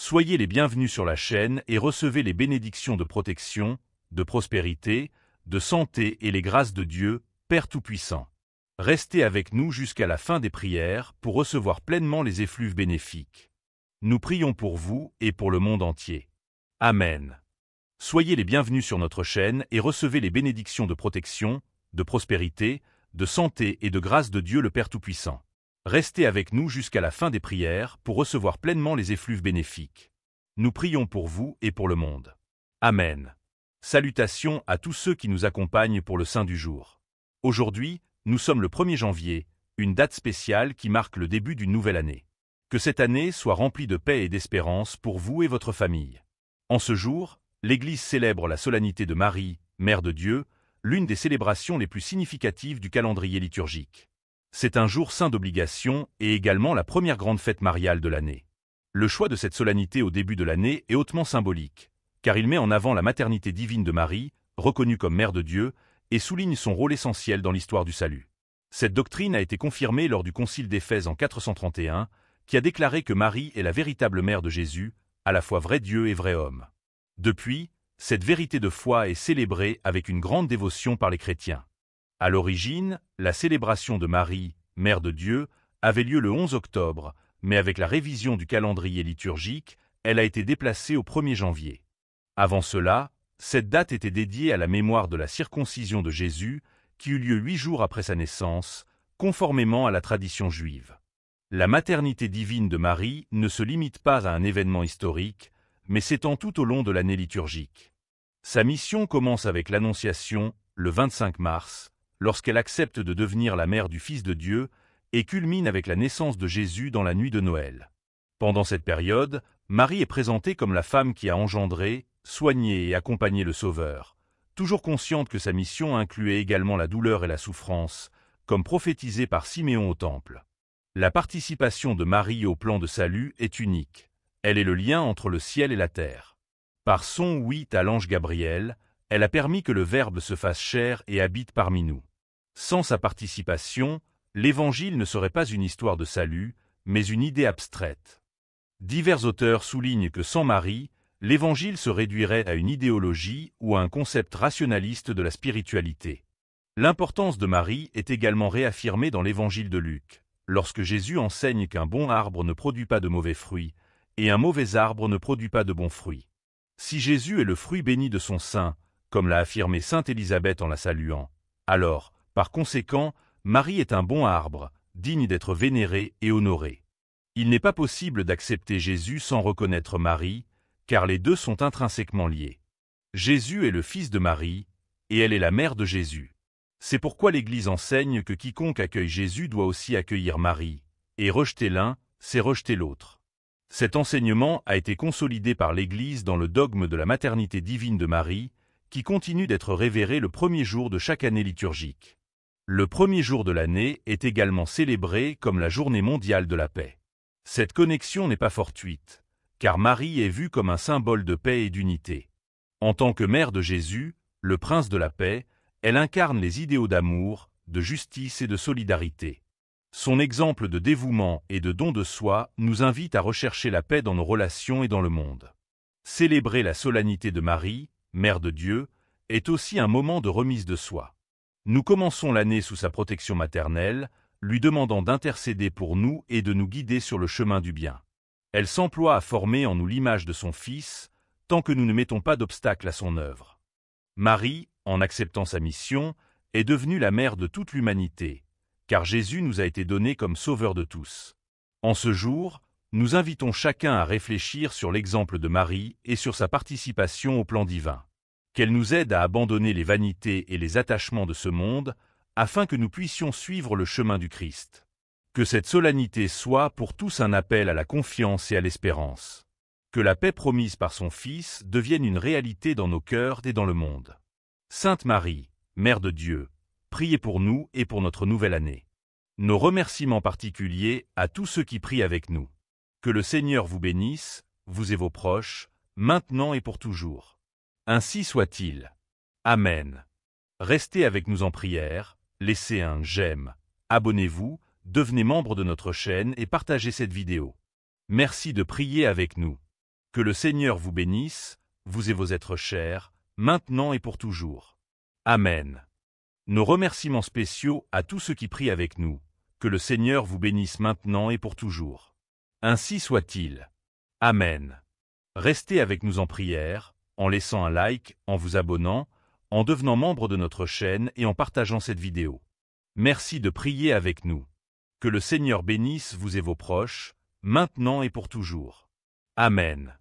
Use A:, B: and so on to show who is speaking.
A: Soyez les bienvenus sur la chaîne et recevez les bénédictions de protection, de prospérité, de santé et les grâces de Dieu, Père Tout-Puissant. Restez avec nous jusqu'à la fin des prières pour recevoir pleinement les effluves bénéfiques. Nous prions pour vous et pour le monde entier. Amen. Soyez les bienvenus sur notre chaîne et recevez les bénédictions de protection, de prospérité, de santé et de grâce de Dieu le Père Tout-Puissant. Restez avec nous jusqu'à la fin des prières pour recevoir pleinement les effluves bénéfiques. Nous prions pour vous et pour le monde. Amen. Salutations à tous ceux qui nous accompagnent pour le Saint du jour. Aujourd'hui, nous sommes le 1er janvier, une date spéciale qui marque le début d'une nouvelle année. Que cette année soit remplie de paix et d'espérance pour vous et votre famille. En ce jour, l'Église célèbre la solennité de Marie, Mère de Dieu, l'une des célébrations les plus significatives du calendrier liturgique. C'est un jour saint d'obligation et également la première grande fête mariale de l'année. Le choix de cette solennité au début de l'année est hautement symbolique, car il met en avant la maternité divine de Marie, reconnue comme Mère de Dieu, et souligne son rôle essentiel dans l'histoire du salut. Cette doctrine a été confirmée lors du Concile d'Éphèse en 431, qui a déclaré que Marie est la véritable mère de Jésus, à la fois vrai Dieu et vrai homme. Depuis, cette vérité de foi est célébrée avec une grande dévotion par les chrétiens. À l'origine, la célébration de Marie, Mère de Dieu, avait lieu le 11 octobre, mais avec la révision du calendrier liturgique, elle a été déplacée au 1er janvier. Avant cela, cette date était dédiée à la mémoire de la circoncision de Jésus, qui eut lieu 8 jours après sa naissance, conformément à la tradition juive. La maternité divine de Marie ne se limite pas à un événement historique, mais s'étend tout au long de l'année liturgique. Sa mission commence avec l'Annonciation, le 25 mars, lorsqu'elle accepte de devenir la mère du Fils de Dieu, et culmine avec la naissance de Jésus dans la nuit de Noël. Pendant cette période, Marie est présentée comme la femme qui a engendré, soigné et accompagné le Sauveur, toujours consciente que sa mission incluait également la douleur et la souffrance, comme prophétisé par Siméon au Temple. La participation de Marie au plan de salut est unique. Elle est le lien entre le ciel et la terre. Par son oui à l'ange Gabriel, elle a permis que le Verbe se fasse chair et habite parmi nous. Sans sa participation, l'Évangile ne serait pas une histoire de salut, mais une idée abstraite. Divers auteurs soulignent que sans Marie, l'Évangile se réduirait à une idéologie ou à un concept rationaliste de la spiritualité. L'importance de Marie est également réaffirmée dans l'Évangile de Luc, lorsque Jésus enseigne qu'un bon arbre ne produit pas de mauvais fruits, et un mauvais arbre ne produit pas de bons fruits. Si Jésus est le fruit béni de son sein, comme l'a affirmé sainte Élisabeth en la saluant, alors, par conséquent, Marie est un bon arbre, digne d'être vénéré et honoré. Il n'est pas possible d'accepter Jésus sans reconnaître Marie, car les deux sont intrinsèquement liés. Jésus est le fils de Marie, et elle est la mère de Jésus. C'est pourquoi l'Église enseigne que quiconque accueille Jésus doit aussi accueillir Marie, et rejeter l'un, c'est rejeter l'autre. Cet enseignement a été consolidé par l'Église dans le dogme de la maternité divine de Marie, qui continue d'être révéré le 1er jour de chaque année liturgique. Le 1er jour de l'année est également célébré comme la journée mondiale de la paix. Cette connexion n'est pas fortuite, car Marie est vue comme un symbole de paix et d'unité. En tant que mère de Jésus, le prince de la paix, elle incarne les idéaux d'amour, de justice et de solidarité. Son exemple de dévouement et de don de soi nous invite à rechercher la paix dans nos relations et dans le monde. Célébrer la solennité de Marie, Mère de Dieu, est aussi un moment de remise de soi. Nous commençons l'année sous sa protection maternelle, lui demandant d'intercéder pour nous et de nous guider sur le chemin du bien. Elle s'emploie à former en nous l'image de son Fils, tant que nous ne mettons pas d'obstacle à son œuvre. Marie, en acceptant sa mission, est devenue la mère de toute l'humanité, car Jésus nous a été donné comme sauveur de tous. En ce jour, nous invitons chacun à réfléchir sur l'exemple de Marie et sur sa participation au plan divin. Qu'elle nous aide à abandonner les vanités et les attachements de ce monde, afin que nous puissions suivre le chemin du Christ. Que cette solennité soit pour tous un appel à la confiance et à l'espérance. Que la paix promise par son Fils devienne une réalité dans nos cœurs et dans le monde. Sainte Marie, Mère de Dieu, priez pour nous et pour notre nouvelle année. Nos remerciements particuliers à tous ceux qui prient avec nous. Que le Seigneur vous bénisse, vous et vos proches, maintenant et pour toujours. Ainsi soit-il. Amen. Restez avec nous en prière, laissez un j'aime, abonnez-vous, devenez membre de notre chaîne et partagez cette vidéo. Merci de prier avec nous. Que le Seigneur vous bénisse, vous et vos êtres chers, maintenant et pour toujours. Amen. Nos remerciements spéciaux à tous ceux qui prient avec nous. Que le Seigneur vous bénisse maintenant et pour toujours. Ainsi soit-il. Amen. Restez avec nous en prière, en laissant un like, en vous abonnant, en devenant membre de notre chaîne et en partageant cette vidéo. Merci de prier avec nous. Que le Seigneur bénisse vous et vos proches, maintenant et pour toujours. Amen.